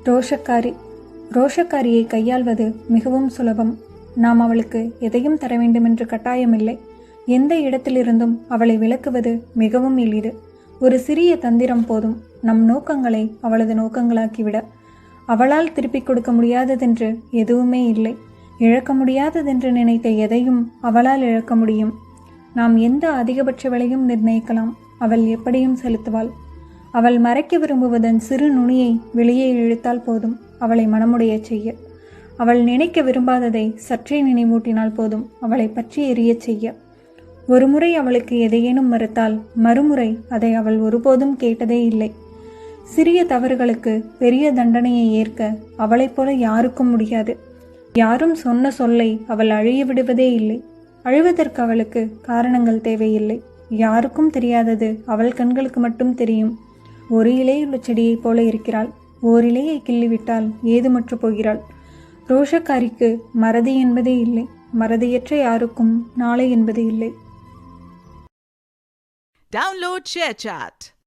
ரோஷக்காரி. ரோஷக்காரியை கையாள்வது மிகவும் சுலபம். நாம் அவளுக்கு எதையும் தர வேண்டுமென்று கட்டாயமில்லை. எந்த இடத்திலிருந்தும் அவளை விலக்குவது மிகவும் எளிது. ஒரு சிறிய தந்திரம் போதும் நம் நோக்கங்களை அவளது நோக்கங்களாக்கிவிட. அவளால் திருப்பிக் கொடுக்க முடியாததென்று எதுவுமே இல்லை. இழக்க முடியாததென்று நினைத்த எதையும் அவளால் இழக்க முடியும். நாம் எந்த அதிகபட்ச விலையும் நிர்ணயிக்கலாம், அவள் எப்படியும் செலுத்துவாள். அவள் மறைக்க விரும்புவதன் சிறு நுனியை வெளியே இழுத்தால் போதும் அவளை மனமுடைய செய்ய. அவள் நினைக்க விரும்பாததை சற்றே நினைவூட்டினால் போதும் அவளை பற்றி எரியச் செய்ய. ஒருமுறை அவளுக்கு எதையேனும் மறுத்தால் மறுமுறை அதை அவள் ஒருபோதும் கேட்டதே இல்லை. சிறிய தவறுகளுக்கு பெரிய தண்டனையை ஏற்க அவளைப் போல யாருக்கும் முடியாது. யாரும் சொன்ன சொல்லை அவள் அழிய விடுவதே இல்லை. அழுவதற்கு அவளுக்கு காரணங்கள் தேவையில்லை. யாருக்கும் தெரியாதது அவள் கண்களுக்கு மட்டும் தெரியும். ஒரு இலையுள்ள செடியைப் போல இருக்கிறாள். ஓரிலையை கிள்ளிவிட்டால் ஏதுமற்று போகிறாள். ரோஷக்காரிக்கு மறதி என்பதே இல்லை. மறதியற்ற யாருக்கும் நாளை என்பது இல்லை. Download ShareChat.